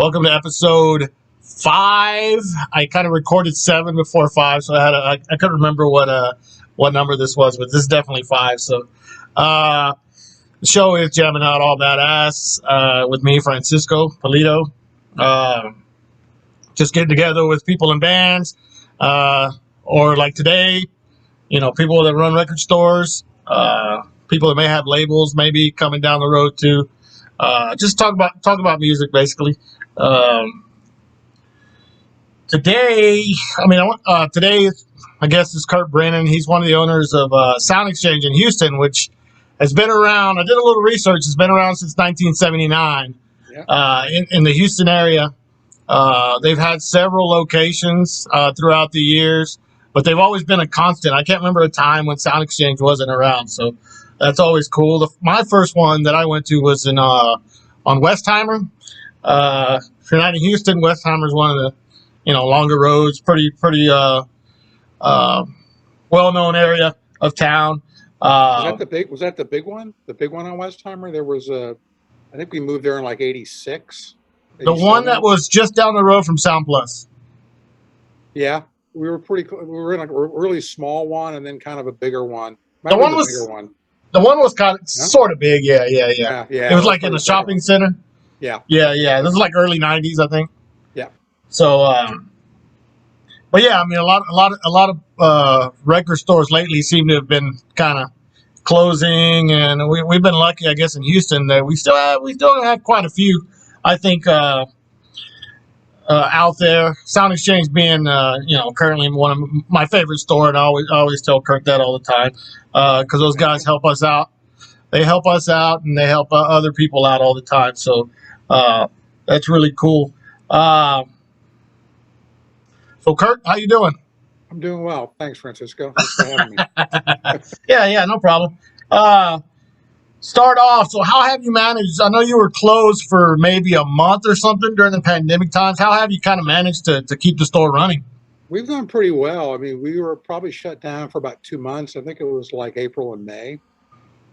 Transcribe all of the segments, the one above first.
Welcome to episode 5. I kind of recorded 7 before 5, so I couldn't remember what number this was, but this is definitely 5. So the show is Jamming Out All Badass with me, Francisco Polito. Just getting together with people in bands, or like today, people that run record stores, people that may have labels, maybe coming down the road too. Just talk about music, basically. Today, I guess is Kurt Brennan. He's one of the owners of Sound Exchange in Houston, which has been around. I did a little research. It's been around since 1979. Yeah. In the Houston area. They've had several locations throughout the years, but they've always been a constant. I can't remember a time when Sound Exchange wasn't around, so that's always cool. My first one that I went to was on Westheimer. If you're not in Houston, Westheimer is one of the longer roads, pretty well-known area of town. Was that the big one? The big one on Westheimer? There was I think we moved there in like 86. The one that was just down the road from Sound Plus. Yeah, we were pretty. We were in a really small one, and then kind of a bigger one. The one was kind of sort of big. Yeah. It was like in a shopping center. Yeah. This is like early '90s, I think. Yeah. So, but yeah, I mean, a lot of record stores lately seem to have been kind of closing, and we've been lucky, I guess, in Houston that we still have quite a few. I think out there, Sound Exchange being currently one of my favorite store, and I always tell Kurt that all the time because those guys help us out. They help us out, and they help other people out all the time. So that's really cool. So Kurt, how you doing? I'm doing well. Thanks, Francisco. Thanks for having me. Yeah, no problem. Start off. So how have you managed? I know you were closed for maybe a month or something during the pandemic times. How have you kind of managed to keep the store running? We've done pretty well. I mean, we were probably shut down for about 2 months. I think it was like April and May.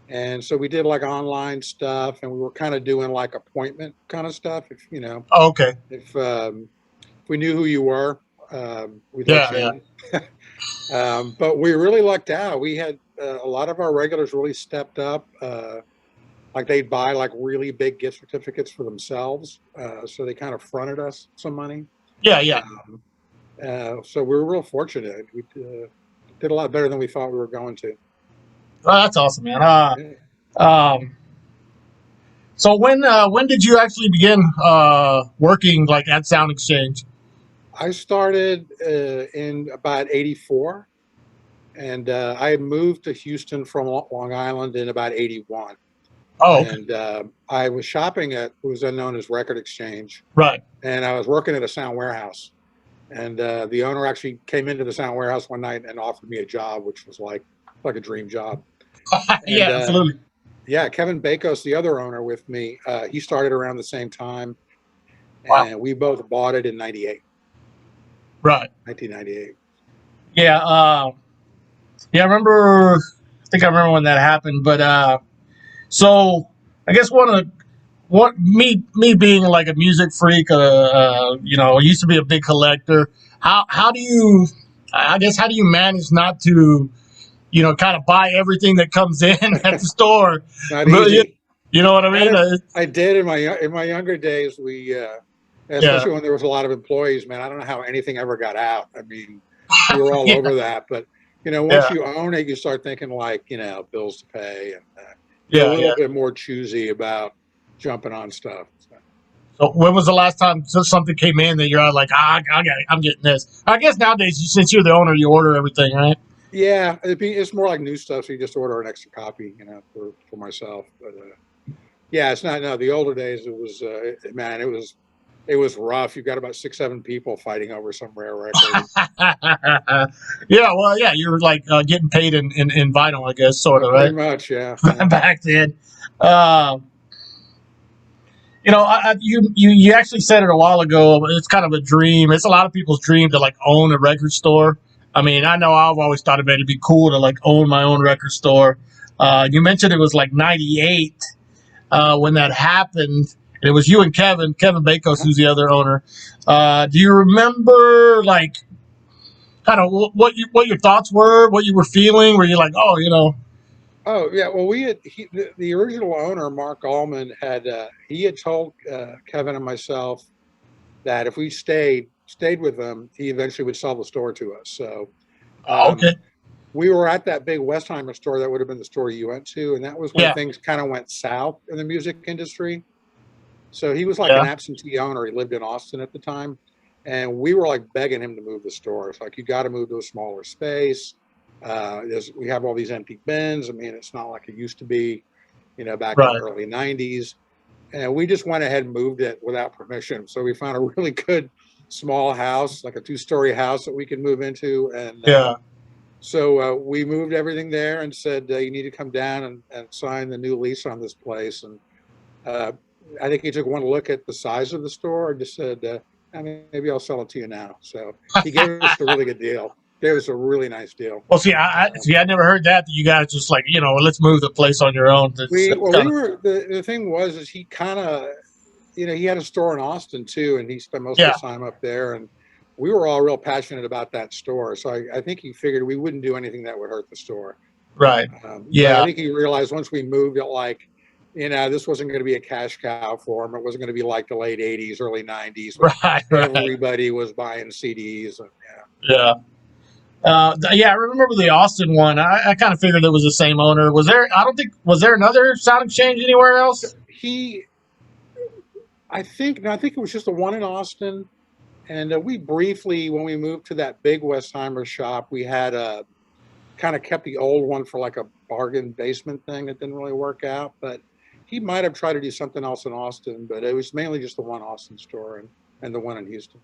And so we did like online stuff, and we were kind of doing like appointment kind of stuff. If Oh, okay. If we knew who you were, we'd let you in. But we really lucked out. We had a lot of our regulars really stepped up. Like they'd buy like really big gift certificates for themselves. So they kind of fronted us some money. Yeah. So we were real fortunate. We did a lot better than we thought we were going to. Oh, that's awesome, man. So when did you actually begin working like at Sound Exchange? I started in about 84, and I had moved to Houston from Long Island in about 81. Oh, okay. And I was shopping at what was then known as Record Exchange. Right. And I was working at a sound warehouse. And the owner actually came into the sound warehouse one night and offered me a job, which was like a dream job. Yeah, absolutely. Yeah, Kevin Bakos, the other owner with me, he started around the same time. Wow. And we both bought it in 98. Right. 1998. Yeah. I think I remember when that happened. But so I guess me being like a music freak, used to be a big collector. How do you manage not to, kind of buy everything that comes in at the store? Not easy. You know what I mean? I did in my younger days. Especially when there was a lot of employees, man, I don't know how anything ever got out. I mean, we were all over that. But, once you own it, you start thinking like, bills to pay and a little bit more choosy about jumping on stuff. So when was the last time something came in that you're like, I'm getting this? I guess nowadays, since you're the owner, you order everything, right? Yeah, it's more like new stuff. So you just order an extra copy, for myself. But it's not. No, the older days, it was, it was rough. You've got about 6-7 people fighting over some rare record. You're like getting paid in vinyl, I guess, sort of, right? Pretty much, yeah. Back then. You actually said it a while ago. It's kind of a dream. It's a lot of people's dream to like own a record store. I mean, I know I've always thought it'd be cool to like own my own record store. You mentioned it was like 98 when that happened. And it was you and Kevin Bakos, who's the other owner. Do you remember, like, kind of what your thoughts were, what you were feeling? Were you like, oh, you know? Oh yeah, well, the original owner, Mark Allman, he had told Kevin and myself that if we stayed with them, he eventually would sell the store to us. So Okay. we were at that big Westheimer store. That would have been the store you went to, and that was when things kind of went south in the music industry. So he was like an absentee owner. He lived in Austin at the time, and we were like begging him to move the store. It's like, you got to move to a smaller space. We have all these empty bins. I mean, it's not like it used to be, you know, back in the early 90s. And we just went ahead and moved it without permission. So we found a really good small house, like a 2-story house that we could move into. And so we moved everything there and said, you need to come down and sign the new lease on this place. And I think he took one look at the size of the store and just said, maybe I'll sell it to you now. So he gave us a really good deal. Gave us a really nice deal. Well, see, I never heard that you guys just like, you know, let's move the place on your own. The thing was, is he kind of, you know, he had a store in Austin too, and he spent most of the time up there, and we were all real passionate about that store. So I think he figured we wouldn't do anything that would hurt the store. Right. I think he realized once we moved it, like, you know, this wasn't going to be a cash cow for him. It wasn't going to be like the late 80s, early 90s. Right. Everybody was buying CDs. And, I remember the Austin one. I kind of figured it was the same owner. Was there another Sound Exchange anywhere else? I think it was just the one in Austin. And we briefly, when we moved to that big Westheimer shop, we had kind of kept the old one for like a bargain basement thing that didn't really work out. But he might have tried to do something else in Austin, but it was mainly just the one Austin store and the one in Houston.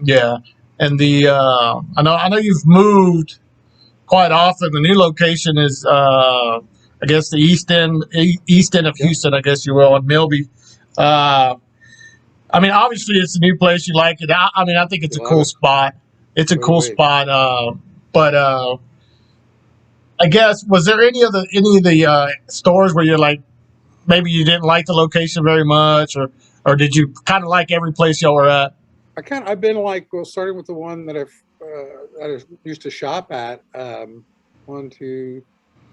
Yeah. And I know you've moved quite often. The new location is, I guess, the east end of Houston, I guess you will, in Milby. I mean, obviously, it's a new place. You like it. I mean, I think it's a cool spot. It's a cool spot. But I guess, was there any of the stores where you're like, maybe you didn't like the location very much, or did you kind of like every place y'all were at? I've been like, well, starting with the one that I used to shop at, 1, 2,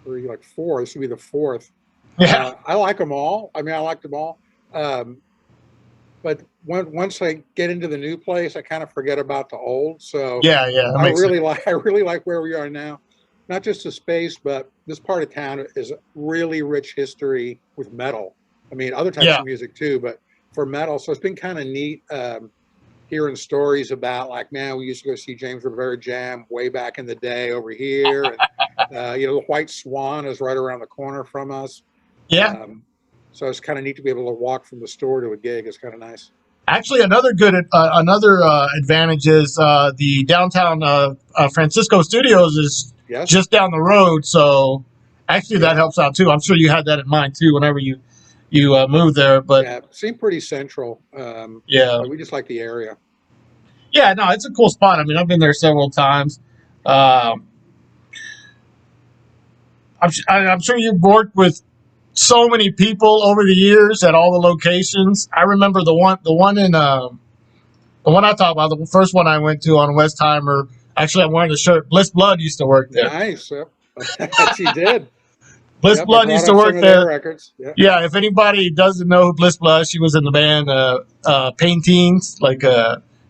3, like 4. This would be the 4th. Yeah. I like them all. I mean, I liked them all. But once I get into the new place, I kind of forget about the old. So I really like where we are now. Not just the space, but this part of town is really rich history with metal. I mean, other types of music too, but for metal. So it's been kind of neat. Hearing stories about, like, man, we used to go see James Rivera Jam way back in the day over here. And, you know, the White Swan is right around the corner from us. Yeah. So it's kind of neat to be able to walk from the store to a gig. It's kind of nice. Actually, another advantage is the downtown Francisco Studios is just down the road. So actually that helps out too. I'm sure you had that in mind too whenever you moved there. But it seemed pretty central. We just like the area. Yeah, no, it's a cool spot. I mean, I've been there several times. I'm sure you've worked with so many people over the years at all the locations. I remember the one I talk about, the first one I went to on Westheimer. Actually, I'm wearing the shirt. Bliss Blood used to work there. Nice. She did. Bliss Blood used to work there. Records. Yeah, if anybody doesn't know who Bliss Blood, she was in the band Paintings, like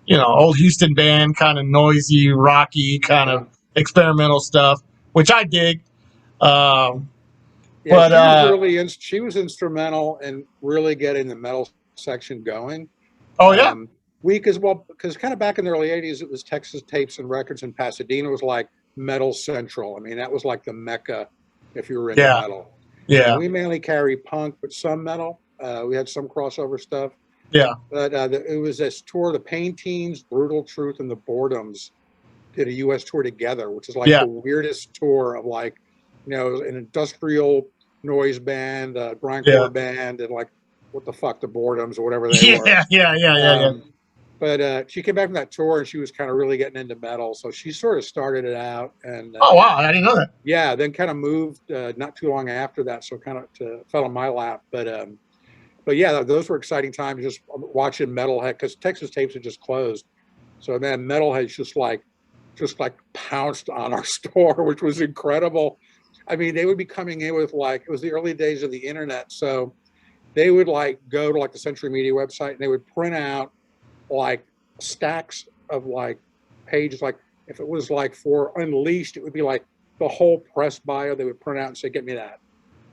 old Houston band, kind of noisy, rocky, kind of experimental stuff, which I dig. She was instrumental in really getting the metal section going. Oh yeah. Because kind of back in the early 80s, it was Texas Tapes and Records in Pasadena was like metal central. I mean, that was like the mecca if you were into metal. Yeah. And we mainly carry punk, but some metal. We had some crossover stuff. Yeah. But it was this tour, the Paintings, Brutal Truth, and the Boredoms did a U.S. tour together, which is like the weirdest tour of, like, an industrial noise band, grindcore band, and like, what the fuck, the Boredoms or whatever they were. Yeah. But she came back from that tour and she was kind of really getting into metal. So she sort of started it out. And oh, wow. I didn't know that. Yeah. Then kind of moved not too long after that. So kind of fell on my lap. But but yeah, those were exciting times. Just watching Metalhead, because Texas Tapes had just closed, so then Metalhead just like pounced on our store, which was incredible. I mean, they would be coming in with like, it was the early days of the internet, so they would like go to like the Century Media website and they would print out like stacks of like pages. Like if it was like for Unleashed, it would be like the whole press bio. They would print out and say, "Get me that."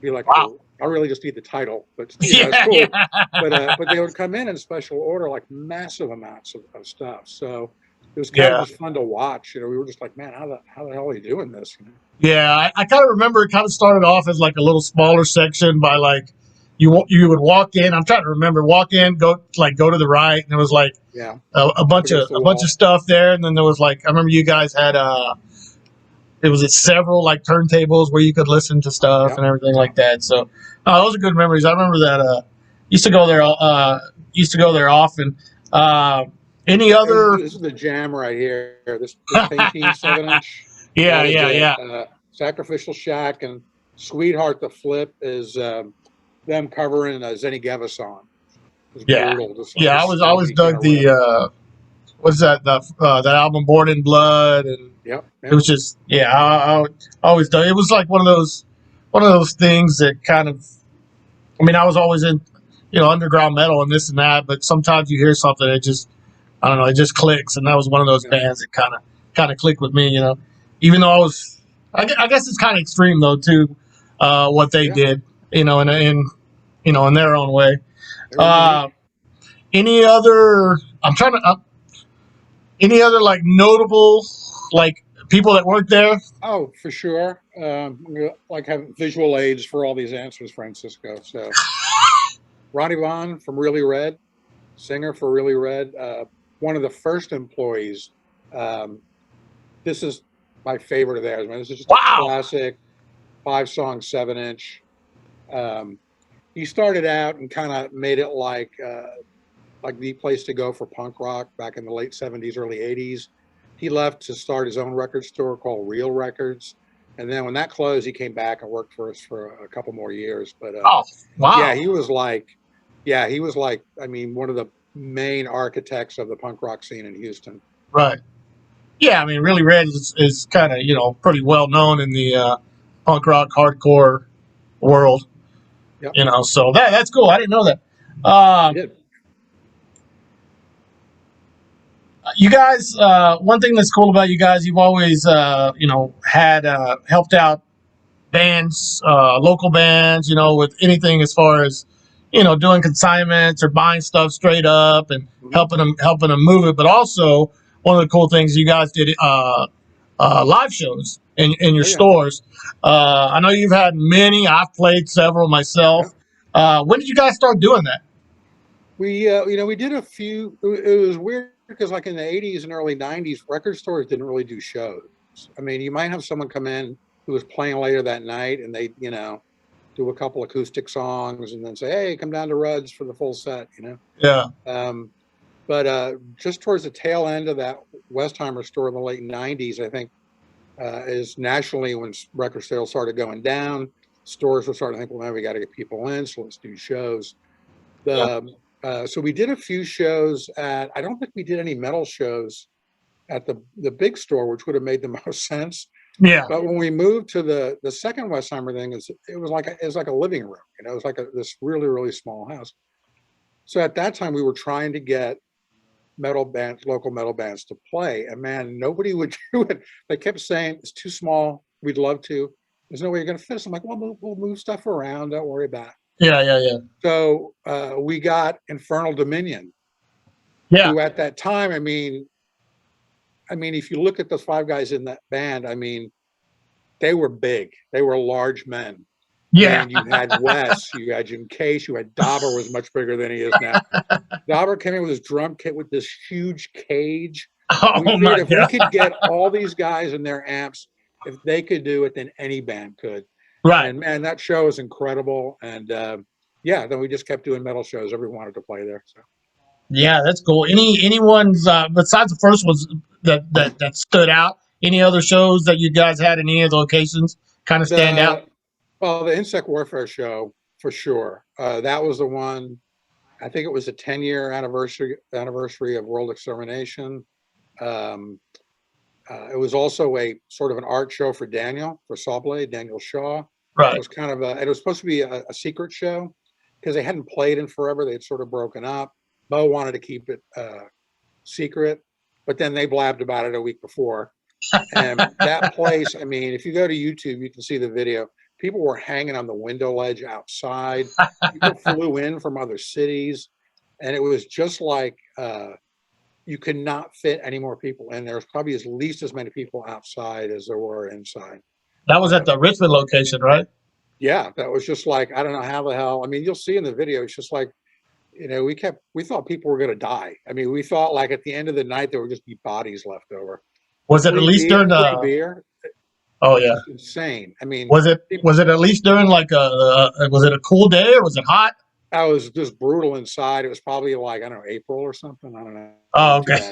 Be like, Wow. well, I really just need the title, but it's cool. Yeah. But they would come in special order like massive amounts of stuff. So it was kind of just fun to watch. We were just like, man, how the hell are you doing this? Yeah, I kind of remember it kind of started off as like a little smaller section by like you would walk in. I'm trying to remember, walk in, go to the right, and there was like a bunch of stuff there, and then there was like I remember you guys had it was several like turntables where you could listen to stuff and everything like that. So those are good memories. I remember that used to go there often. Any other? This is the jam right here. This Paintine 7-inch. Yeah. Sacrificial Shack and Sweetheart the Flip is them covering Zenny Geva song. Brutal. I always dug the what's that that album Born in Blood, and it was just I always dug it. Was like one of those things that kind of, I mean, I was always in underground metal and this and that, but sometimes you hear something it just, I don't know, it just clicks, and that was one of those bands that kind of clicked with me, even though I guess it's kind of extreme though too, what they did, in their own way. Any other? Any other like notable like people that worked there? Oh, for sure. Like have visual aids for all these answers, Francisco. So Ronnie Vaughn from Really Red, singer for Really Red, one of the first employees. This is my favorite of theirs, man. This is just a classic 5-song 7-inch. He started out and kind of made it like the place to go for punk rock back in the late 70s, early 80s. He left to start his own record store called Real Records. And then when that closed, he came back and worked for us for a couple more years. But he was like, I mean, one of the main architects of the punk rock scene in Houston. Right. Yeah, I mean, Really Red is kind of, pretty well known in the punk rock hardcore world. Yep. So that's cool. I didn't know that. You guys, one thing that's cool about you guys, you've always, had helped out bands, local bands, with anything as far as, doing consignments or buying stuff straight up and helping them move it. But also, one of the cool things you guys did, live shows in your stores. I know you've had many. I've played several myself. When did you guys start doing that? We did a few. It was weird because like in the 80s and early 90s, record stores didn't really do shows. I mean, you might have someone come in who was playing later that night and they, do a couple acoustic songs and then say, hey, come down to Rudd's for the full set, Yeah. But just towards the tail end of that Westheimer store in the late 90s, I think, is nationally when record sales started going down, stores were starting to think, well, now we got to get people in, so let's do shows. So we did a few shows I don't think we did any metal shows at the big store, which would have made the most sense. Yeah. But when we moved to the second Westheimer thing, it was like a living room. It was like this really, really small house. So at that time, we were trying to get local metal bands to play, and man, nobody would do it. They kept saying it's too small. We'd love to. There's no way you're going to fit us. I'm like, well, we'll move stuff around. Don't worry about it. Yeah. So we got Infernal Dominion. Yeah. Who at that time, I mean, if you look at those 5 guys in that band, I mean, they were big. They were large men. Yeah. And you had Wes, you had Jim Case, you had Dauber was much bigger than he is now. Dauber came in with his drum kit with this huge cage. We could get all these guys and their amps, if they could do it, then any band could. Right. And man, that show was incredible. And then we just kept doing metal shows. Everyone wanted to play there. So. Yeah, that's cool. Anyone's besides the first ones that stood out? Any other shows that you guys had in any of the locations kind of stand out? Well, the Insect Warfare show for sure. That was the one. I think it was a 10-year anniversary of World Extermination. It was also a sort of an art show for Daniel Shaw. Right. It was kind of it was supposed to be a secret show because they hadn't played in forever. They had sort of broken up. Bo wanted to keep it secret, but then they blabbed about it a week before. And that place, I mean, if you go to YouTube, you can see the video. People were hanging on the window ledge outside. People flew in from other cities, and it was just like you could not fit any more people in. There was probably at least as many people outside as there were inside. That was at the Richmond location, right? Yeah, that was just like, I don't know how the hell. I mean, you'll see in the video, it's just like, you know, we thought people were going to die. I mean, we thought like at the end of the night, there would just be bodies left over. Was it at least during the beer? Oh yeah, insane. I mean, was it at least during like was it a cool day or was it hot? I was just brutal inside. It was probably like, I don't know, April or something. I don't know. Oh, okay.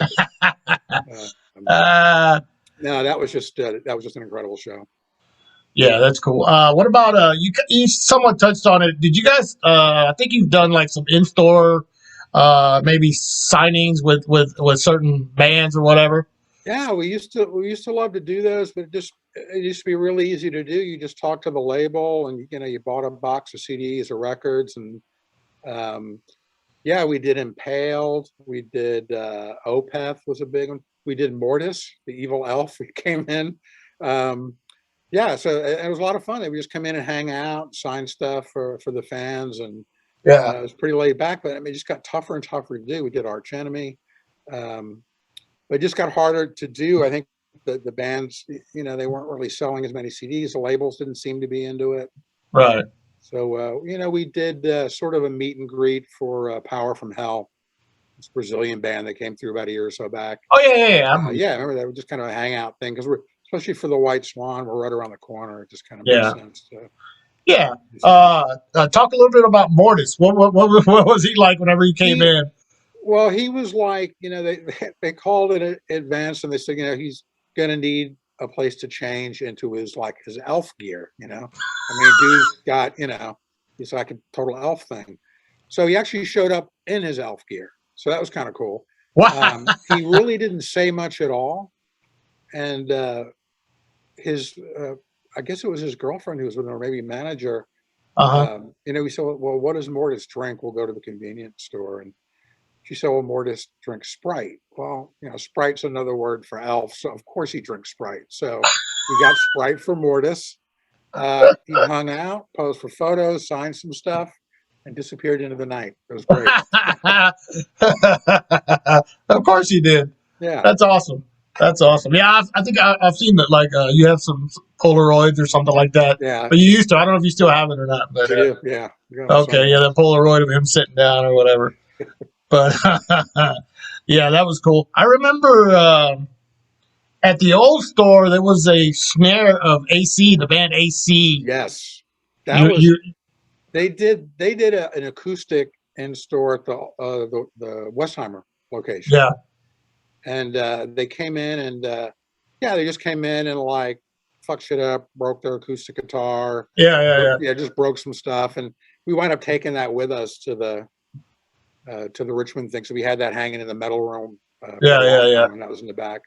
No, that was just an incredible show. Yeah, that's cool. What about you somewhat touched on it. Did you guys I think you've done like some in-store maybe signings with certain bands or whatever? Yeah, we used to love to do those, but it used to be really easy to do. You just talk to the label and you bought a box of CDs or records, and yeah, we did Impaled, we did Opeth was a big one. We did Mortis, the evil elf. He came in. Yeah, so it was a lot of fun. They would just come in and hang out, sign stuff for the fans, and yeah, it was pretty laid back. But I mean, it just got tougher and tougher to do. We did Arch Enemy, but it just got harder to do. I think the bands, they weren't really selling as many CDs. The labels didn't seem to be into it. Right. So we did sort of a meet and greet for Power from Hell, this Brazilian band that came through about a year or so back. Oh yeah. Yeah, I remember that was just kind of a hangout thing because especially for the White Swan, we're right around the corner. It just kind of makes sense. So. Yeah. Talk a little bit about Mortis. What was he like whenever he came in? Well, he was like, they called it advanced, and they said, he's going to need a place to change into his elf gear. I mean, dude's got, he's like a total elf thing. So he actually showed up in his elf gear. So that was kind of cool. Wow. He really didn't say much at all. And I guess it was his girlfriend who was with him, or maybe manager. We said, well, what does Mortis drink? We'll go to the convenience store. And she said, well, Mortis drinks Sprite. Well, Sprite's another word for elf. So of course he drinks Sprite. So we got Sprite for Mortis. He hung out, posed for photos, signed some stuff, and disappeared into the night. It was great. Of course he did. Yeah. That's awesome. Yeah, I think I've seen that. You have some Polaroids or something like that. Yeah. But you used to. I don't know if you still have it or not. But I do. Yeah. Okay. Yeah, the Polaroid of him sitting down or whatever. But yeah, that was cool. I remember at the old store there was a snare of AC, the band AC. Yes, they did an acoustic in store at the Westheimer location. Yeah. And they came in and they just came in and fucked shit up, broke their acoustic guitar. Yeah. Just broke some stuff, and we wound up taking that with us to the Richmond thing. So we had that hanging in the metal room. Yeah. And that was in the back.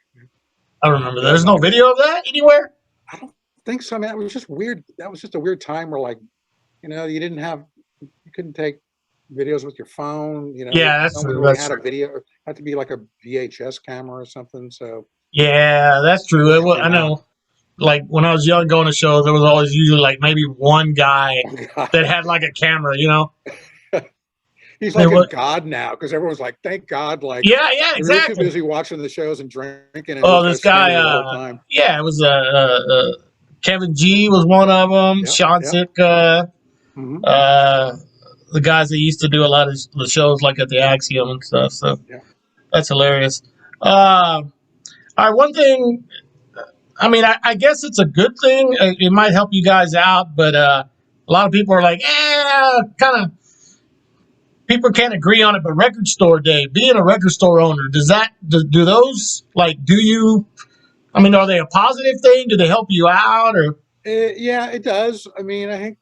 I remember. There's no video of that anywhere? I don't think so, man. It was just weird. That was just a weird time where you couldn't take videos with your phone. Yeah, that's true. Really had a video. It had to be like a VHS camera or something. So yeah, that's true. I know. Like when I was young, going to shows, there was always usually maybe one guy that had a camera. He's like a god now because everyone's like, thank God. Yeah, exactly. Too busy watching the shows and drinking. And this guy. Yeah, it was Kevin G was one of them. Yep, Sean Sick. The guys that used to do a lot of the shows at the Axiom and stuff. So that's hilarious. All right, one thing. I mean, I guess it's a good thing. It might help you guys out, but a lot of people are like, kind of. People can't agree on it. But record store day, being a record store owner, do those do you? I mean, are they a positive thing? Do they help you out or? Yeah, it does. I mean, I think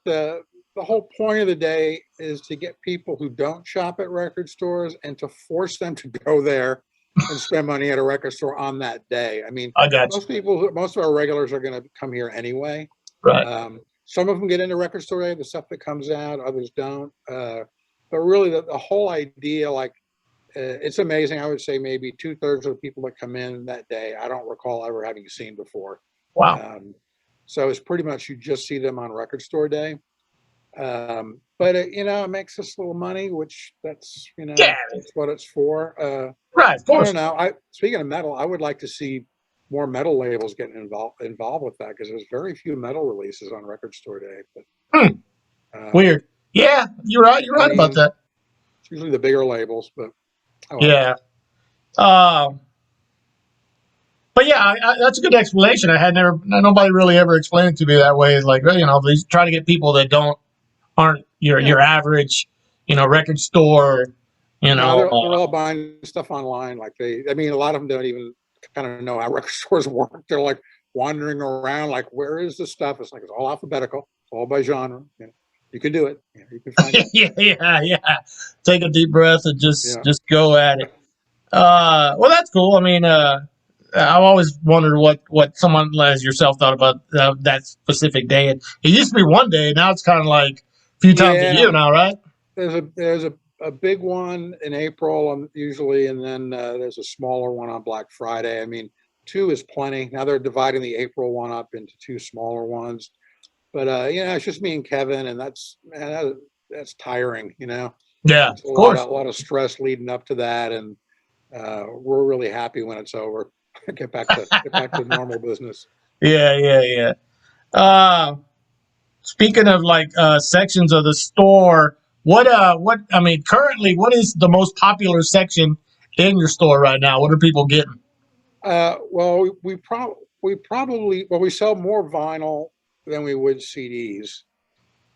the whole point of the day is to get people who don't shop at record stores and to force them to go there and spend money at a record store on that day. I mean, I got you. most of our regulars are going to come here anyway. Right. Some of them get into record store day, the stuff that comes out, others don't. But really, the whole idea, like, it's amazing. I would say maybe 2/3 of the people that come in that day, I don't recall ever having seen before. Wow. So it's pretty much you just see them on record store day. But it makes us a little money, which that's that's what it's for. Right, of course. I don't know. Speaking of metal, I would like to see more metal labels getting involved with that, because there's very few metal releases on record store day. But weird. Yeah, you're right. You're right about that. It's usually the bigger labels, but yeah. But yeah, that's a good explanation. Nobody really ever explained it to me that way. It's like, they try to get people that aren't your average, record store. No, they're all buying stuff online. Like a lot of them don't even kind of know how record stores work. They're like wandering around, like, where is the stuff? It's like, it's all alphabetical, it's all by genre. You can do it. You can find it. yeah. Take a deep breath and just go at it. Well, that's cool. I mean, I've always wondered what someone as yourself thought about that specific day. It used to be one day. Now it's kind of like a few times a year now, right? There's a big one in April usually, and then there's a smaller one on Black Friday. I mean, 2 is plenty. Now they're dividing the April one up into 2 smaller ones. But it's just me and Kevin, and that's tiring. Yeah, it's a lot of stress leading up to that, and we're really happy when it's over. Get back to normal business. Yeah. Speaking of like sections of the store, currently, what is the most popular section in your store right now? What are people getting? Well, we sell more vinyl than we would CDs,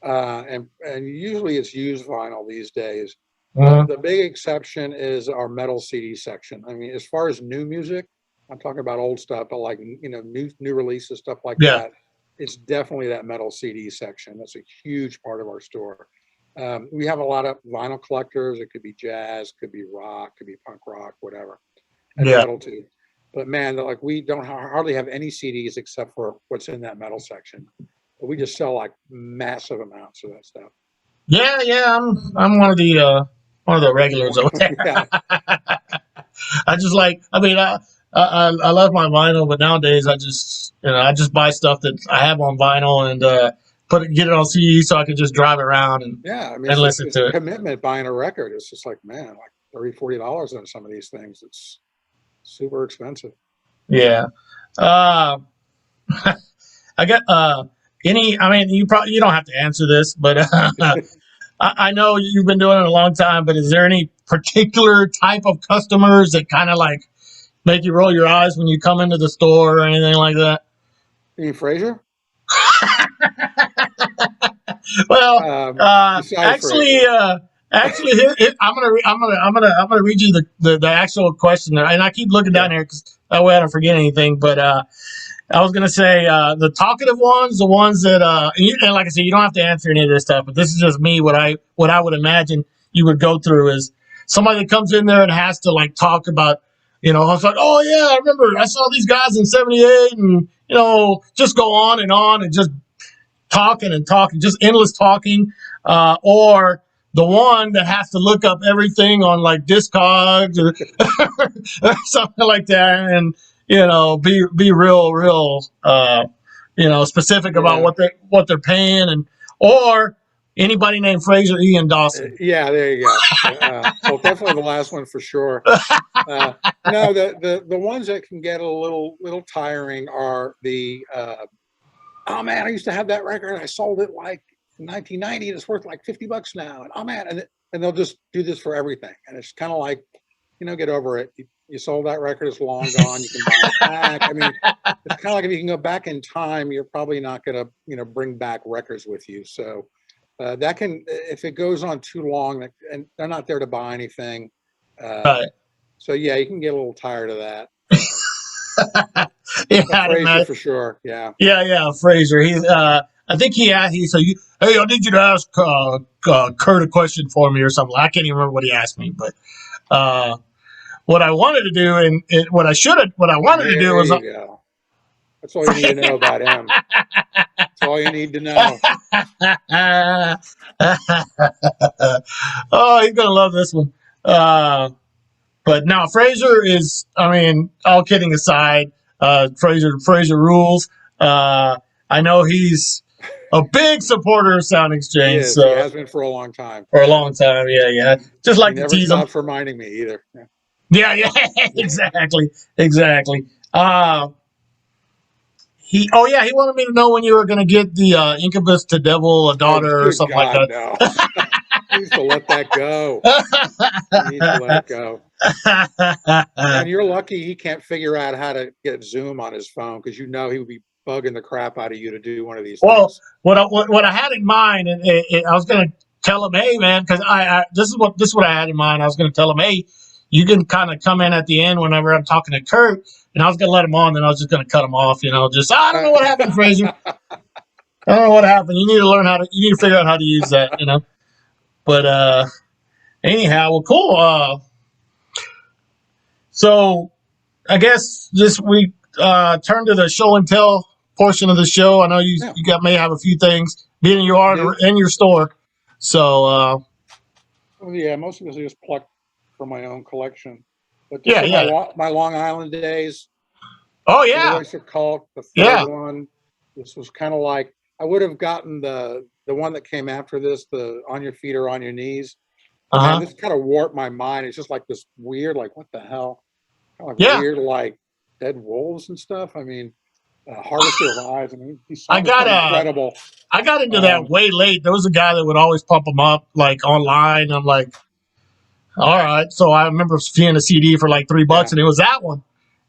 and usually it's used vinyl these days. The big exception is our metal CD section. I mean, as far as new music, I'm talking about old stuff, but like new releases, stuff like that. It's definitely that metal CD section. That's a huge part of our store. We have a lot of vinyl collectors. It could be jazz, could be rock, could be punk rock, whatever, and metal too. But man, like, we don't hardly have any CDs except for what's in that metal section. But we just sell like massive amounts of that stuff. Yeah. I'm one of the regulars over there. I just like. I mean, I love my vinyl, but nowadays I just buy stuff that I have on vinyl and get it on CD so I can just drive around and listen to it. Commitment buying a record. It's just like, man, like $30-$40 on some of these things. It's super expensive. Yeah. I got any. I mean, you don't have to answer this, but I know you've been doing it a long time. But is there any particular type of customers that kind of like make you roll your eyes when you come into the store or anything like that? You mean Fraser? Well, actually, I'm gonna read you the actual question, and I keep looking down here because that way I don't forget anything. But I was gonna say the talkative ones, the ones that and like I said, you don't have to answer any of this stuff, but this is just me. What I would imagine you would go through is somebody that comes in there and has to like talk about. I was like, oh yeah, I remember I saw these guys in '78, and just go on and just talking, just endless talking, or the one that has to look up everything on like Discogs or something like that, and be real specific about what they're paying, or anybody named Fraser Ian Dawson. Yeah, there you go. Well, definitely the last one for sure. No, the ones that can get a little tiring are the oh man, I used to have that record. I sold it like in 1990. It's worth like $50 now. And oh man, and they'll just do this for everything. And it's kind of like, get over it. You sold that record. It's long gone. You can buy it back. I mean, it's kind of like if you can go back in time, you're probably not going to, bring back records with you. So that can, if it goes on too long, and they're not there to buy anything. Right. So yeah, you can get a little tired of that. Yeah, Fraser for sure. Yeah. Fraser. He's I think he said, "Hey, I need you to ask Kurt a question for me or something." I can't even remember what he asked me, but what I wanted to do and what I wanted to do There was. you go. That's all you need to know about him. That's all you need to know. Oh, he's gonna love this one. But now Fraser is. I mean, all kidding aside, Fraser rules. I know he's a big supporter of Sound He Exchange. is. He So has been for a long time. for a long time, yeah. Just He like to never tease him. stops reminding me either. Yeah, exactly. He wanted me to know when you were going to get the incubus to devil a Oh, daughter or good something like God, that. no. He needs to let that go. He needs to let it go. And you're lucky he can't figure out how to get Zoom on his phone, because he would be bugging the crap out of you to do one of these Well, things. what I had in mind, and I was going to tell him, hey man, because this is what I had in mind. I was going to tell him, hey, you can kind of come in at the end whenever I'm talking to Kurt, and I was going to let him on, then I was just going to cut him off. Just I don't know what happened, Fraser. I don't know what happened. You need to learn you need to figure out how to use that. But anyhow, well, cool. So I guess this week turn to the show and tell portion of the show. I know you may have a few things being you are in your store. So yeah, most of it is just plucked from my own collection. But this yeah, is my Long Island days. Oh yeah, Oyster Cult, the third one. This was kind of like, I would have gotten the one that came after this, the On Your Feet or On Your Knees. Man, this kind of warped my mind. It's just like this weird, like, what the hell? Kind of like weird, like dead wolves and stuff. I mean, Harvester of Eyes. I mean, these songs are incredible. I got into that way late. There was a guy that would always pump them up like online. I'm like, all right. So I remember seeing a CD for like $3, and it was that one.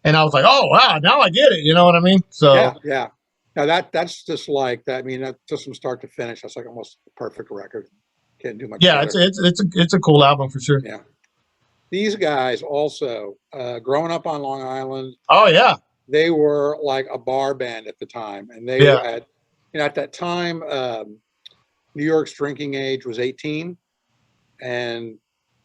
And I was like, oh wow, now I get it. You know what I mean? So yeah. Now that's just like that. I mean, that's just from start to finish. That's like almost a perfect record. Can't do much better. It's a cool album for sure. Yeah. These guys also, growing up on Long Island. Oh yeah. They were like a bar band at the time, and they were at that time, New York's drinking age was 18, and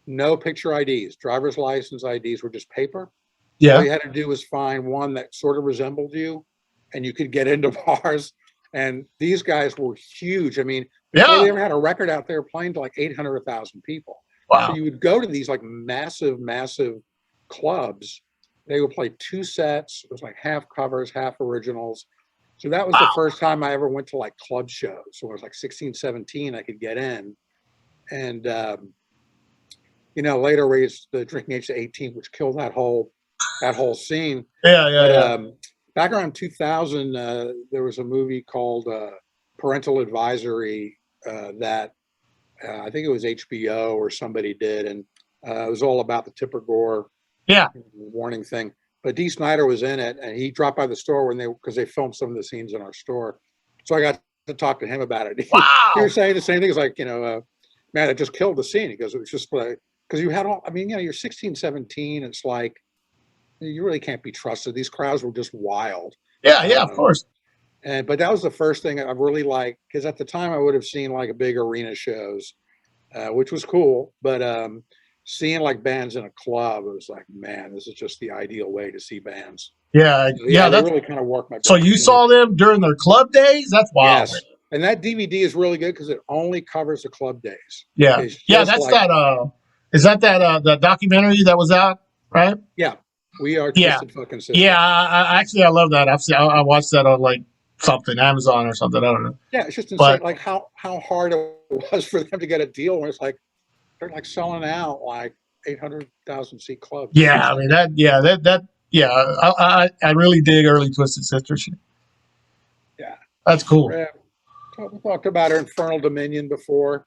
no picture IDs. Driver's license IDs were just paper. Yeah. All you had to do was find one that sort of resembled you, and you could get into bars. And these guys were huge. I mean, before they ever had a record out, they were playing to like 800 or 1,000 people. Wow. So you would go to these like massive clubs. They would play 2 sets. It was like half covers, half originals. So that was the first time I ever went to like club shows. So I was like 16, 17, I could get in. And, later raised the drinking age to 18, which killed that whole scene. But back around 2000, there was a movie called Parental Advisory that I think it was HBO or somebody did. And it was all about the Tipper Gore warning thing. But Dee Snider was in it, and he dropped by the store because they filmed some of the scenes in our store. So I got to talk to him about it. Wow. He was saying the same thing. It's like, man, it just killed the scene. He goes, it was just like, because you had you're 16, 17. It's like, you really can't be trusted. These crowds were just wild. Yeah, of course. But that was the first thing I really liked, because at the time I would have seen like big arena shows, which was cool. But seeing like bands in a club, it was like, man, this is just the ideal way to see bands. Yeah, they really kind of worked my brain. So you saw them during their club days? That's wild. Yes. And that DVD is really good because it only covers the club days. Yeah. That's like, is that the documentary that was out, right? Yeah. We Are Twisted Fucking Sister. Yeah, I love that. I watched that on like something, Amazon or something. I don't know. Yeah, it's just insane, like how hard it was for them to get a deal when it's like they're like selling out like 800,000 seat clubs. Yeah, I mean I really dig early Twisted Sister shit. Yeah, that's cool. Yeah. We talked about our Infernal Dominion before.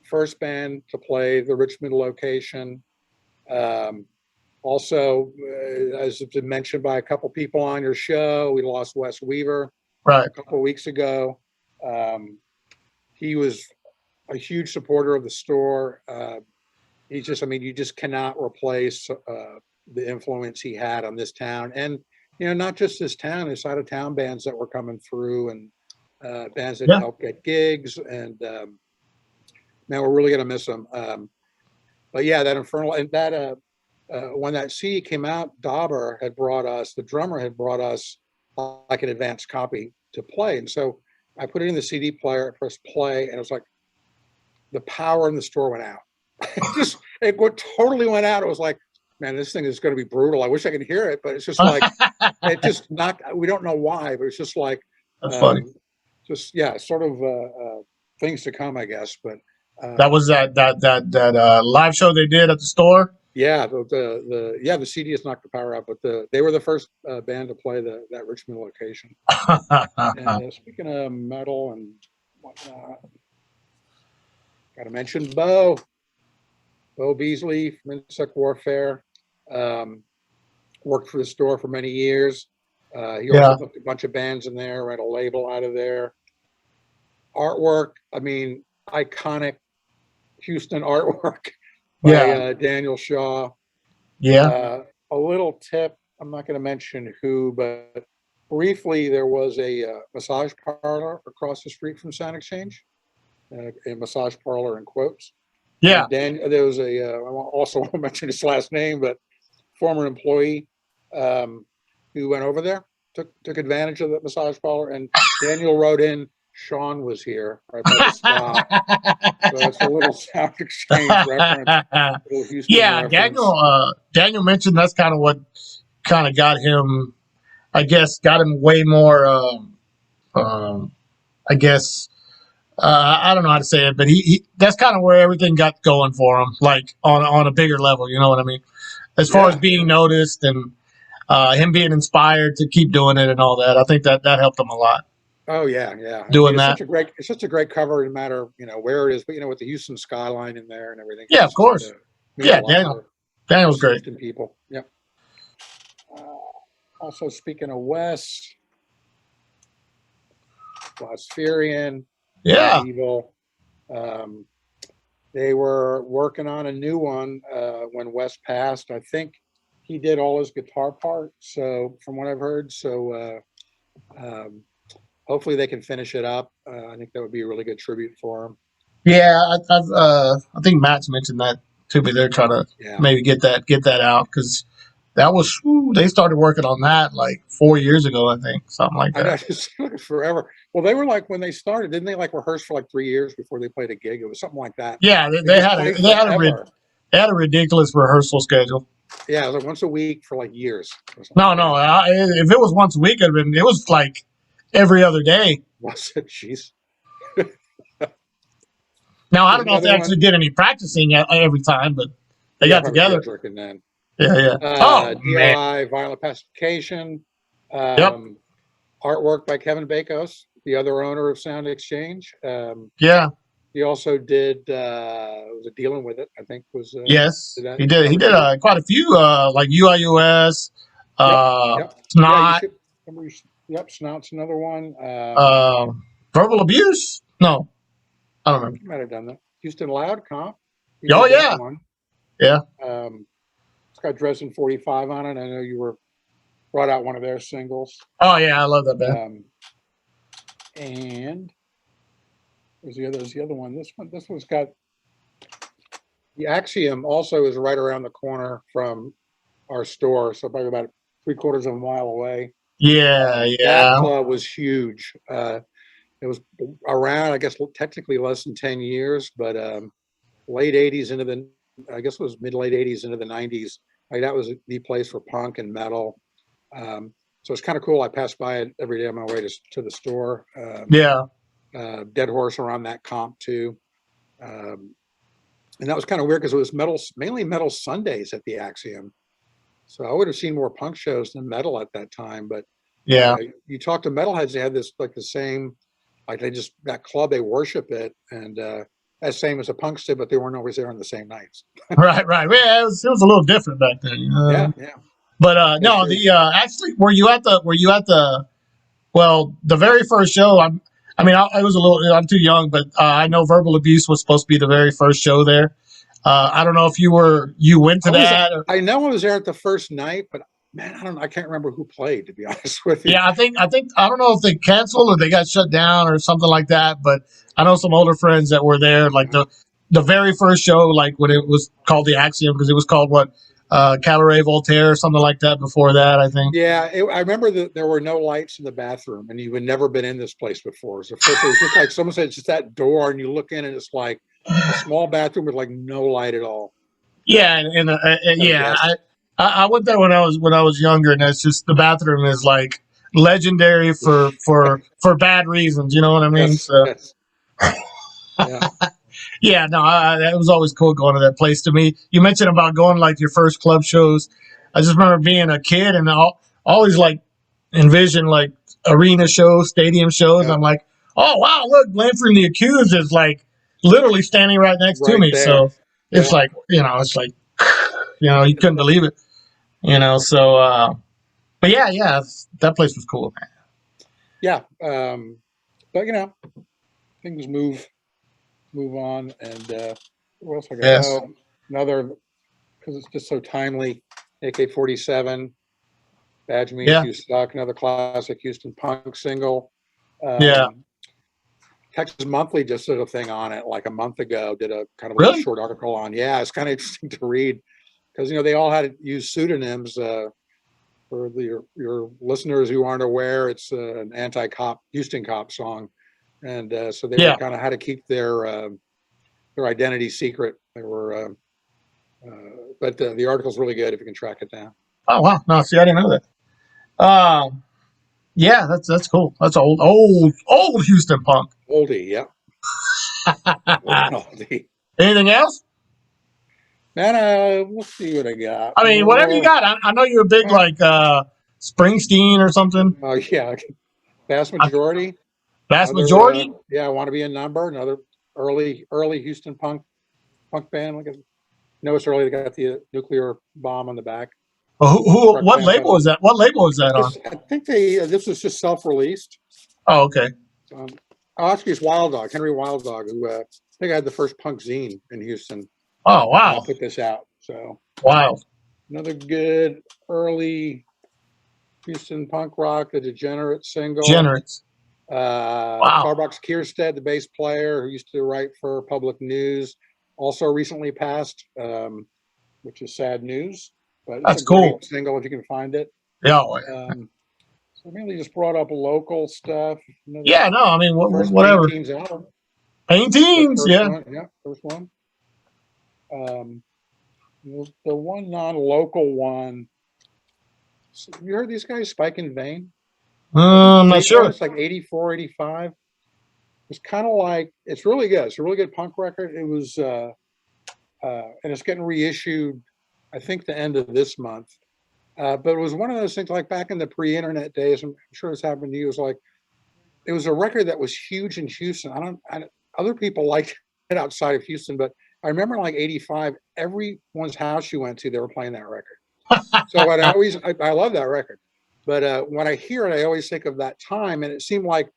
First band to play the Richmond location. Also, as has been mentioned by a couple people on your show, we lost Wes Weaver a couple of weeks ago. He was a huge supporter of the store. You just cannot replace the influence he had on this town. And, not just this town, there's out of town bands that were coming through. And bands that help get gigs, and man, we're really gonna miss them. But yeah, that Infernal, and that when that CD came out, Dauber had brought us, the drummer had brought us like an advanced copy to play, and so I put it in the CD player, I pressed play, and it was like the power in the store went out. It totally went out. It was like, man, this thing is going to be brutal. I wish I could hear it, but it's just like it just knocked. We don't know why, but it's just like that's funny. Just sort of things to come, I guess. But that was that live show they did at the store. Yeah, the CD has knocked the power out, but they were the first band to play that Richmond location. And speaking of metal and whatnot, got to mention Bo Beasley from Insect Warfare. Worked for the store for many years. He also booked a bunch of bands in there, ran a label out of there. Artwork, I mean, iconic Houston artwork by Daniel Shaw. Yeah. A little tip, I'm not going to mention who, but briefly there was a massage parlor across the street from Sound Exchange. A massage parlor in quotes. Yeah. There was I also won't mention his last name, but former employee who went over there, took advantage of the massage parlor, and Daniel wrote in, Sean was here right by the spot. So it's a little Sound Exchange reference. Yeah, reference. Daniel mentioned that's kind of what kind of got him, I guess, way more, I guess, I don't know how to say it, but he that's kind of where everything got going for him, like on a bigger level, you know what I mean? As far as being noticed and him being inspired to keep doing it and all that, I think that helped him a lot. Oh yeah. Doing that. It's such a great cover, no matter where it is, but with the Houston skyline in there and everything. Yeah, of course. Daniel's great. Houston people. Yep. Also, speaking of West, Phospherian, Evil. They were working on a new one when Wes passed. I think he did all his guitar parts, so from what I've heard. So hopefully they can finish it up. I think that would be a really good tribute for him. Yeah, I think Matt's mentioned that to me. They're trying to maybe get that out, because that was they started working on that like 4 years ago, I think, something like that. I know, it's forever. Well, they were like, when they started, didn't they like rehearse for like 3 years before they played a gig? It was something like that. Yeah, they had a ridiculous rehearsal schedule. Yeah, it was like once a week for like years. No, if it was once a week, it was like every other day. Was it? Jeez. Now I don't know if they actually did any practicing every time, but they got together. Yeah. DLI, Violent Pacification. Artwork by Kevin Bakos, the other owner of Sound Exchange. He also did was it Dealing With It, I think was yes, he did. He did quite a few like UIUS, Snot. Snot's another one. Verbal Abuse? No, I don't remember. You might have done that. Houston Loud Comp. One. Yeah. It's got Dresden 45 on it. I know you brought out one of their singles. Oh yeah, I love that band. And there's the other one. This one's got the Axiom. Also is right around the corner from our store, so probably about 3/4 of a mile away. That club was huge. It was around, I guess, technically less than 10 years, but late 80s into I guess it was mid-late 80s into the 90s. Like, that was the place for punk and metal. So it's kind of cool. I pass by it every day on my way to the store. Dead Horse around that comp too. And that was kind of weird because it was mainly metal Sundays at the Axiom. So I would have seen more punk shows than metal at that time. But you talk to metalheads, they had this like the same, like that club, they worship it, and as same as the punks did, but they weren't always there on the same nights. Right. Yeah, it was a little different back then. Yeah. But no, actually, were you at the very first show? I was a little, I'm too young, but I know Verbal Abuse was supposed to be the very first show there. I don't know if you went to that. I know I was there at the first night, but man, I don't know. I can't remember who played, to be honest with you. Yeah, I think I don't know if they canceled or they got shut down or something like that. But I know some older friends that were there, like the very first show, like when it was called the Axiom, because it was called what Cabaret Voltaire or something like that. Before that, I think. Yeah, I remember that there were no lights in the bathroom, and you had never been in this place before. So first, it was just like someone said, it's just that door, and you look in, and it's like a small bathroom with like no light at all. Yeah, yeah, I went there when I was younger, and it's just the bathroom is like legendary for bad reasons. You know what I mean? Yes, So. yes. Yeah. Yeah, no, it was always cool going to that place. To me, you mentioned about going like your first club shows. I just remember being a kid and always like envision like arena shows, stadium shows. Yeah. I'm like, oh wow, look, Blanford and the Accused is like literally standing right next to me. There. So it's like, it's like, you couldn't believe it. So but yeah, that place was cool, man. Yeah, but things move on, and what else I got? Yes. Oh, another, because it's just so timely. AK-47, Badge Me If You Suck, another classic Houston punk single. Yeah. Texas Monthly just did a thing on it like a month ago. Did a kind of Really? short article on. Yeah, it's kind of interesting to read because they all had to use pseudonyms. For your listeners who aren't aware, it's an anti-cop Houston cop song, and so they were kind of had to keep their identity secret. They were, but the article's really good if you can track it down. Oh wow! No, see, I didn't know that. Yeah, that's cool. That's old Houston punk. Oldie, yeah. Oldie. Anything else? Man, we'll see what I got. I mean, whatever you got. I know you're a big like Springsteen or something. Oh yeah, Vast Majority. Majority. Yeah, I Want to Be a Number. Another early Houston punk band. Like, it's early. They got the nuclear bomb on the back. Well, what label is that? What label is that on? I think this was just self-released. Oh, okay. Actually, it's Wild Dog, Henry Wild Dog, who I think I had the first punk zine in Houston. Oh wow! I'll put this out. So wild. Another good early Houston punk rock, the Degenerate single. Degenerates. Wow. Starbucks Kierstead, the bass player who used to write for Public News, also recently passed, which is sad news. But it's That's a great cool. Single if you can find it. Yeah. So mainly just brought up local stuff. Yeah, no, I mean whatever. Pain Teens album. Pain Teens, yeah. First one. The one non-local one. So you heard these guys, Spike and Vein? I'm not sure. It's like 84, 85. It's kind of like, it's really good. It's a really good punk record. It was, and it's getting reissued, I think, the end of this month. But it was one of those things like back in the pre-internet days. I'm sure this happened to you. It was a record that was huge in Houston. Other people liked it outside of Houston, but I remember in like 85, everyone's house you went to, they were playing that record. So I love that record. But when I hear it, I always think of that time. And it seemed like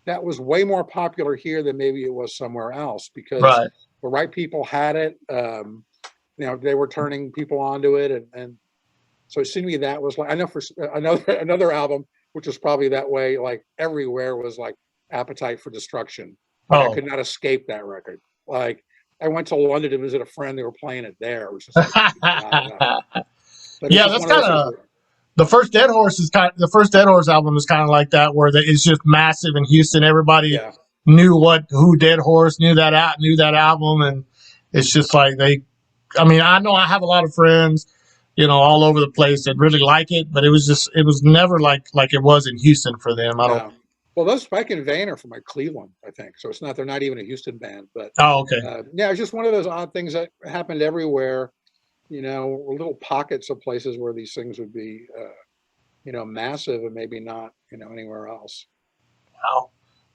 that was way more popular here than maybe it was somewhere else because the right people had it. They were turning people onto it. And so it seemed to me that was like, I know for another album, which was probably that way, like everywhere was like Appetite for Destruction. I could not escape that record. Like I went to London to visit a friend. They were playing it there. It was just like, yeah, that's kind of the first Dead Horse album is kind of like that, where it's just massive in Houston. Everybody knew who Dead Horse knew that album, and it's just like I know I have a lot of friends, all over the place that really like it, but it was never like it was in Houston for them. I don't. Well, those Spike and Vein are from like Cleveland, I think. So they're not even a Houston band, but okay. It's just one of those odd things that happened everywhere. Little pockets of places where these things would be, massive and maybe not, anywhere else.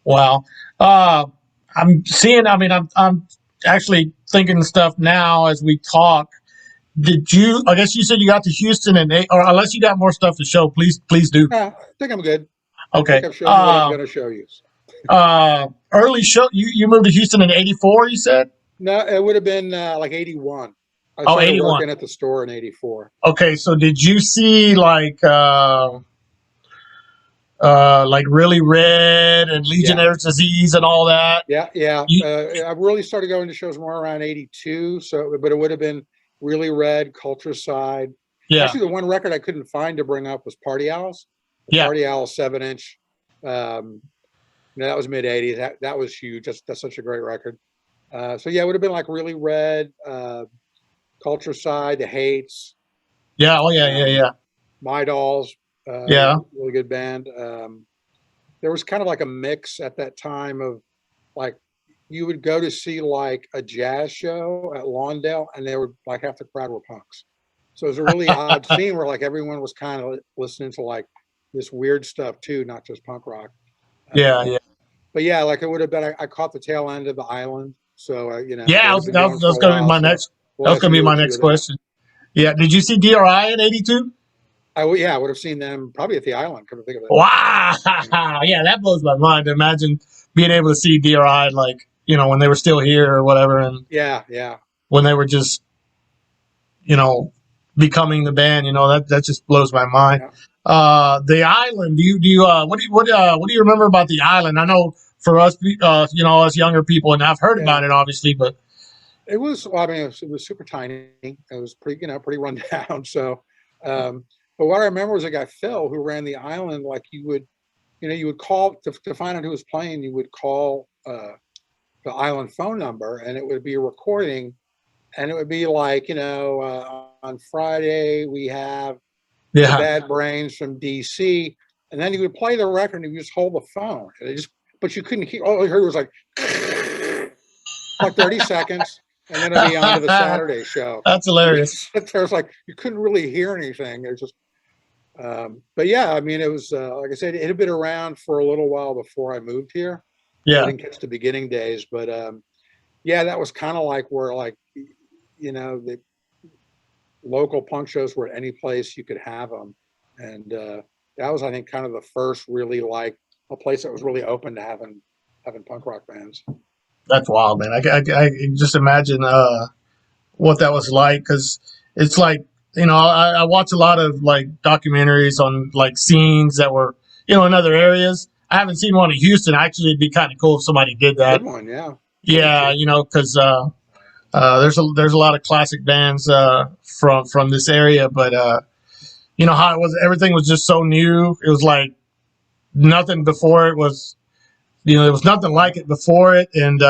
Wow. I'm seeing, I'm actually thinking stuff now as we talk. I guess you said you got to Houston or unless you got more stuff to show, please do. I think I'm good. Okay. I think I've shown you what I'm going to show you. Early show, you moved to Houston in 84, you said? No, it would have been like 81. I Oh, started 81. working at the store in '84. Okay, so did you see like Really Red and Legionnaire's Disease and all that? Yeah, yeah. You, I really started going to shows more around '82. So, but it would have been Really Red, Culture Side. yeah, Actually, the one record I couldn't find to bring up was Party Owls. The yeah, Party Owls 7-inch. That was mid '80s. That was huge. That's such a great record. So yeah, it would have been like Really Red, Culture Side, The Hates, yeah. Oh yeah, yeah, um, yeah, My Dolls. yeah, Really good band. There was kind of like a mix at that time of like you would go to see like a jazz show at Lawndale, and they were like half the crowd were punks. So it was a really odd scene where like everyone was kind of listening to like this weird stuff too, not just punk rock. yeah, Um, yeah. but yeah, like it would have been. I caught the tail end of the island, so Yeah, they'd been going that for was a gonna be while. my So next. the That was last gonna be year or my two next of that. question. Yeah, did you see DRI in '82? I would have seen them probably at the island. Come to think of it. Wow, You know? yeah, that blows my mind. Imagine being able to see DRI like when they were still here or whatever, and Yeah, yeah. when they were just you know becoming the band. That just blows my mind. Yeah. The island. What do you remember about the island? I know for us, us younger people, and I've heard Yeah. about it obviously, but It was. Well, I mean, it was super tiny. It was pretty, pretty run down. So, but what I remember was a guy Phil who ran the island. Like you would call to find out who was playing. You would call the island phone number, and it would be a recording, and it would be like on Friday we have the yeah, Bad Brains from DC, and then you would play the record and you just hold the phone, and but you couldn't hear. All you heard was like 30 seconds. And then it'll be on to the Saturday show. that's hilarious. There's like you couldn't really hear anything. It was just, but yeah, I mean, it was like I said, it had been around for a little while before I moved here. So I Yeah, didn't catch the beginning days, but yeah, that was kind of like where like the local punk shows were any place you could have them, and that was I think kind of the first really like a place that was really open to having punk rock bands. that's wild, man. I can just imagine what that was like because it's like I watch a lot of like documentaries on like scenes that were in other areas. I haven't seen one in Houston. Actually, it'd be kind of cool if somebody did that. Good one, yeah. Yeah, because there's a lot of classic bands from this area, but how it was. Everything was just so new. It was like nothing before it was. There was nothing like it before it, and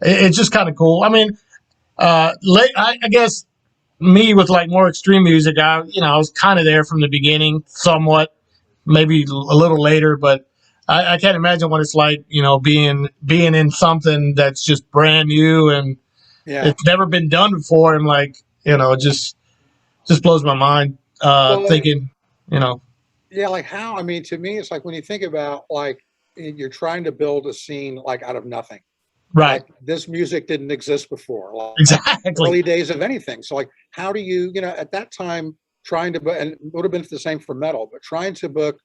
it's just kind of cool. I mean, I guess me with like more extreme music, I was kind of there from the beginning, somewhat, maybe a little later, but I can't imagine what it's like, being in something that's just brand new and it's never been done before, and like it just blows my mind thinking, Yeah, like how? I mean, to me, it's like when you think about like you're trying to build a scene like out of nothing. right? Like this music didn't exist before, like Exactly. early days of anything. So like, how do you, at that time, trying to book, and it would have been the same for metal, but trying to book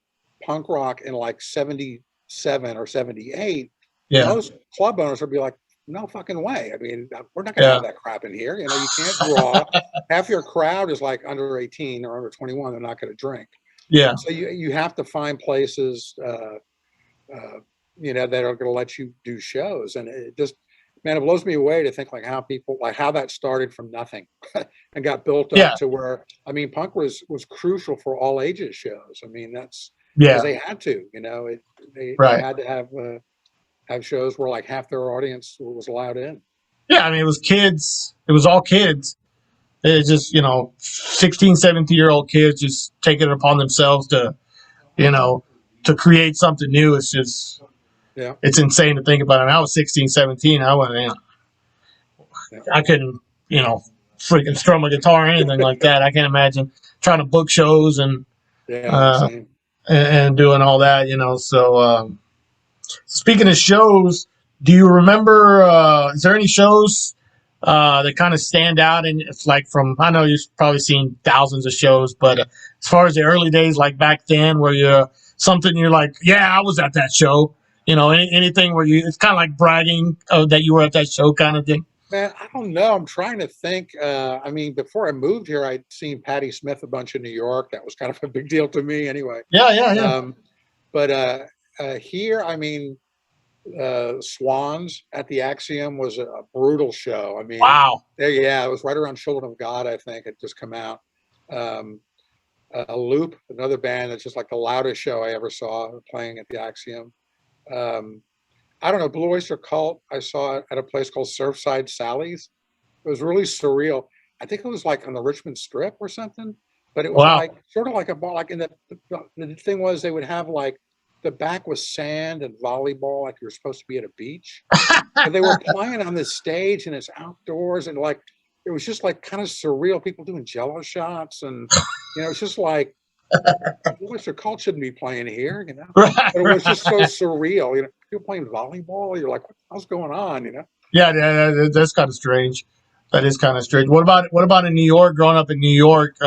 punk rock in like 77 or 78, Yeah. most club owners would be like, no fucking way. I mean, we're not going to have that crap in here. You can't draw. Half your crowd is like under 18 or under 21. They're not going to drink. Yeah. So you have to find places, that are going to let you do shows. And it just, man, it blows me away to think like how that started from nothing and got built up to where, I mean, punk was crucial for all ages shows. I mean, that's because they had to, they had to have shows where like half their audience was allowed in. Yeah. I mean, it was kids. It was all kids. It's just, 16, 17-year-old kids just taking it upon themselves to, to create something new. It's just, it's insane to think about. And I was 16, 17. I went, I couldn't, freaking strum a guitar or anything like that. I can't imagine trying to book shows and doing all that, So, speaking of shows, do you remember? Is there any shows that kind of stand out? And it's like I know you've probably seen thousands of shows, but as far as the early days, like back then, where you're like, yeah, I was at that show. Anything where it's kind of like bragging that you were at that show kind of thing. Man, I don't know. I'm trying to think. I mean, before I moved here, I'd seen Patti Smith a bunch in New York. That was kind of a big deal to me anyway. Yeah. But here, I mean, Swans at the Axiom was a brutal show. I mean, Wow. yeah, it was right around Children of God, I think. It just come out. Loop, another band that's just like the loudest show I ever saw playing at the Axiom. I don't know, Blue Oyster Cult, I saw it at a place called Surfside Sally's. It was really surreal. I think it was like on the Richmond Strip or something, but it was Wow. like sort of like a ball. Like in the thing was they would have like the back was sand and volleyball, like you're supposed to be at a beach. But they were playing on this stage and it's outdoors and like it was just like kind of surreal. People doing jello shots and it's just like Oyster Cult shouldn't be playing here, Right, but it was just so surreal. People playing volleyball. You're like, what's going on? Yeah, that's kind of strange. That is kind of strange. What about in New York? Growing up in New York,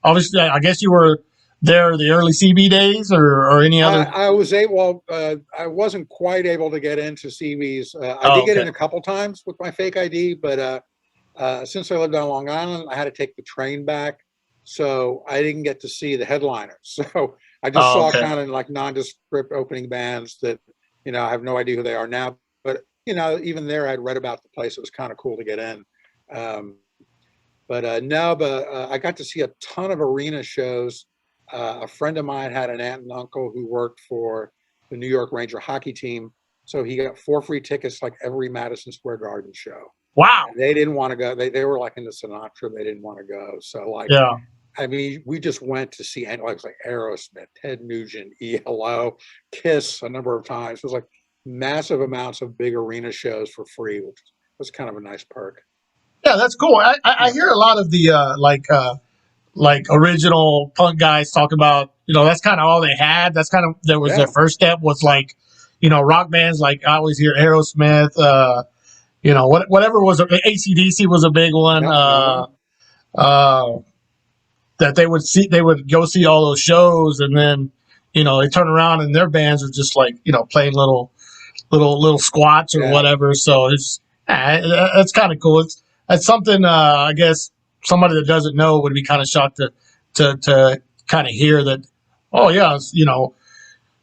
obviously, I guess you were there the early CB days, or any other. I was able. I wasn't quite able to get into CB's. I did get in a couple times with my fake ID, but since I lived on Long Island, I had to take the train back, so I didn't get to see the headliners. So I just saw kind of like nondescript opening bands that I have no idea who they are now. But even there, I'd read about the place. It was kind of cool to get in. But I got to see a ton of arena shows. A friend of mine had an aunt and uncle who worked for the New York Ranger hockey team. So he got 4 free tickets like every Madison Square Garden show. Wow. And they didn't want to go. They were like into Sinatra. They didn't want to go. So I mean, we just went to see like Aerosmith, Ted Nugent, ELO, Kiss a number of times. It was like massive amounts of big arena shows for free, which was kind of a nice perk. Yeah, that's cool. I hear a lot of the like original punk guys talk about, that's kind of all they had. That's kind of their first step was like, rock bands. Like I always hear Aerosmith, whatever was AC/DC was a big one. That they would go see all those shows, and then they turn around and their bands are just like playing little squats or whatever. So it's kind of cool. It's something I guess somebody that doesn't know would be kind of shocked to kind of hear that. Oh yeah,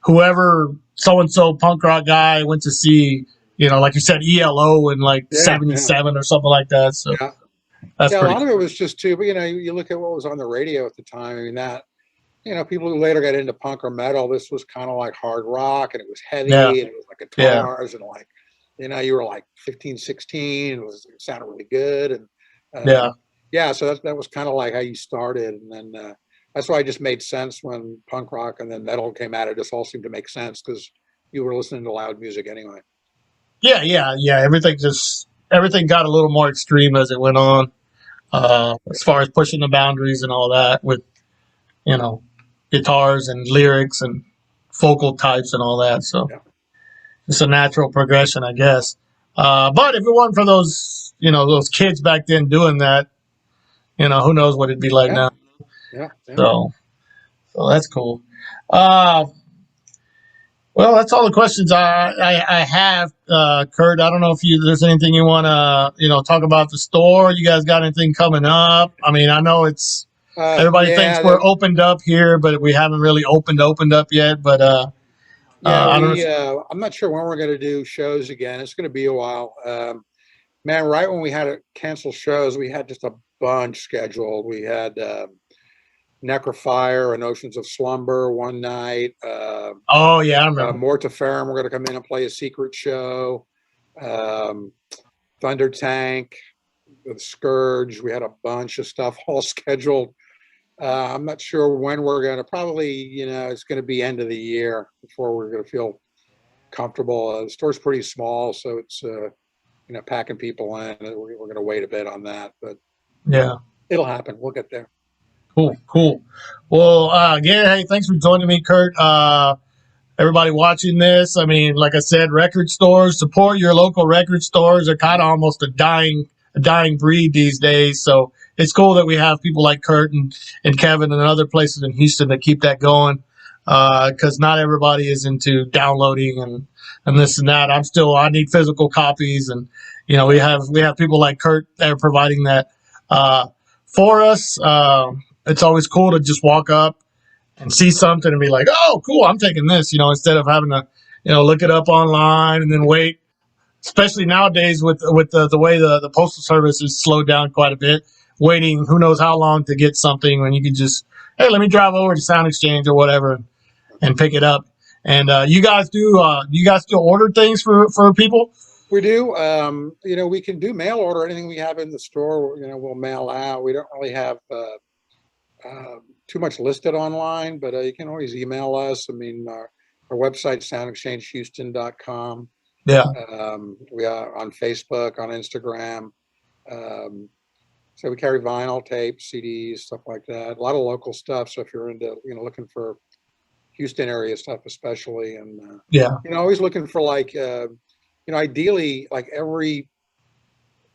whoever so and so punk rock guy went to see like you said ELO in like 77 or something like that. So that's a lot cool. of it was just too. But you look at what was on the radio at the time. I mean that. People who later got into punk or metal, this was kind of like hard rock, and it was heavy, and it was like guitars, and like, you were like 15, 16, it sounded really good, and so that was kind of like how you started, and then that's why it just made sense when punk rock and then metal came out. It just all seemed to make sense because you were listening to loud music anyway. Yeah. Everything got a little more extreme as it went on, as far as pushing the boundaries and all that with, guitars and lyrics and vocal types and all that. So it's a natural progression, I guess. But if it wasn't for those, those kids back then doing that, who knows what it'd be like now. Yeah. So that's cool. Well, that's all the questions I have, Kurt. I don't know if there's anything you want to, talk about the store. You guys got anything coming up? I mean, I know it's everybody thinks we're opened up here, but we haven't really opened up yet. But I'm not sure when we're going to do shows again. It's going to be a while. Man, right when we had to cancel shows, we had just a bunch scheduled. We had Necrofire and Oceans of Slumber one night. I remember. Mortiferum, we're going to come in and play a secret show. Thunder Tank, the Scourge. We had a bunch of stuff all scheduled. I'm not sure when we're going to. Probably, it's going to be end of the year before we're going to feel comfortable. The store's pretty small, so it's packing people in. We're going to wait a bit on that, but it'll happen. We'll get there. Cool. Well, again, hey, thanks for joining me, Kurt. Everybody watching this, I mean, like I said, record stores, support your local record stores. They're kind of almost a dying breed these days. So it's cool that we have people like Kurt and Kevin and other places in Houston that keep that going. Because not everybody is into downloading and this and that. I need physical copies, and we have people like Kurt that are providing that for us. It's always cool to just walk up and see something and be like, oh, cool, I'm taking this, instead of having to, look it up online and then wait. Especially nowadays with the way the postal service is slowed down quite a bit, waiting who knows how long to get something when you can just, hey, let me drive over to Sound Exchange or whatever and pick it up. And you guys still order things for people? We do. We can do mail order. Anything we have in the store, we'll mail out. We don't really have too much listed online, but you can always email us. I mean, our website, soundexchangehouston.com. Yeah. We are on Facebook, on Instagram. So we carry vinyl, tape, CDs, stuff like that. A lot of local stuff. So if you're into, looking for Houston area stuff, especially, and always looking for like, ideally, like every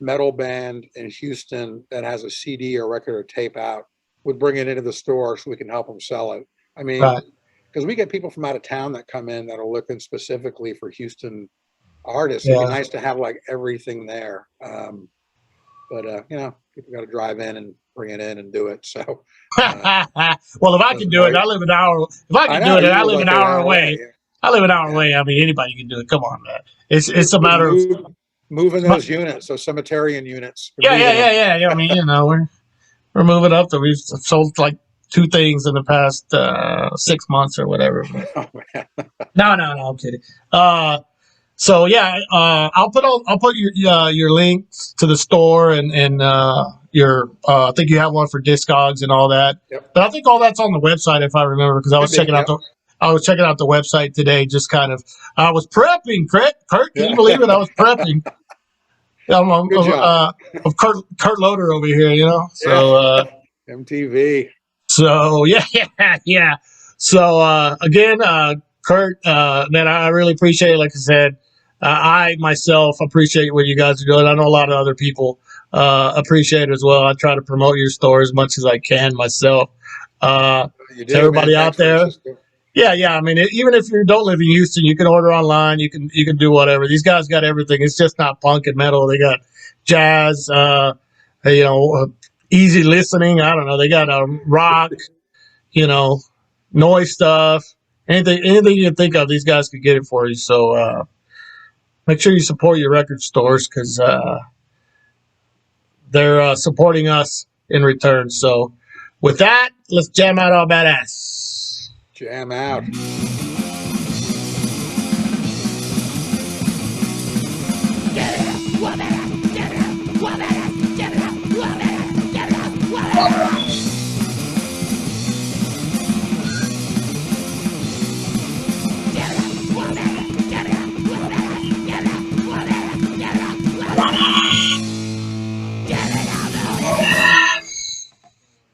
metal band in Houston that has a CD or record or tape out would bring it into the store so we can help them sell it. I mean, because we get people from out of town that come in that are looking specifically for Houston artists. It'd be nice to have like everything there. But people got to drive in and bring it in and do it. So, well, if I can do it, I live an hour. If I can do it, I live an hour away. I live an hour away. I mean, anybody can do it. Come on, man. It's a matter of moving those units, those cemeterian units. Yeah. I mean, we're moving up. We've sold like 2 things in the past 6 months or whatever. Oh, man. No, I'm kidding. So yeah, I'll put your links to the store and your I think you have one for Discogs and all that. Yep. But I think all that's on the website if I remember, because I was checking out the website today. Just kind of, I was prepping. Kurt, can you believe it? I was prepping. Of Kurt Loader over here, So MTV. So yeah. So again, Kurt, man, I really appreciate it. Like I said, I myself appreciate what you guys are doing. I know a lot of other people appreciate it as well. I try to promote your store as much as I can myself. To everybody out there. Yeah. I mean, even if you don't live in Houston, you can order online. You can do whatever. These guys got everything. It's just not punk and metal. They got jazz, easy listening. I don't know. They got rock, noise stuff. Anything you can think of, these guys could get it for you. So make sure you support your record stores, because they're supporting us in return. So with that, let's jam out all badass. Jam out. What?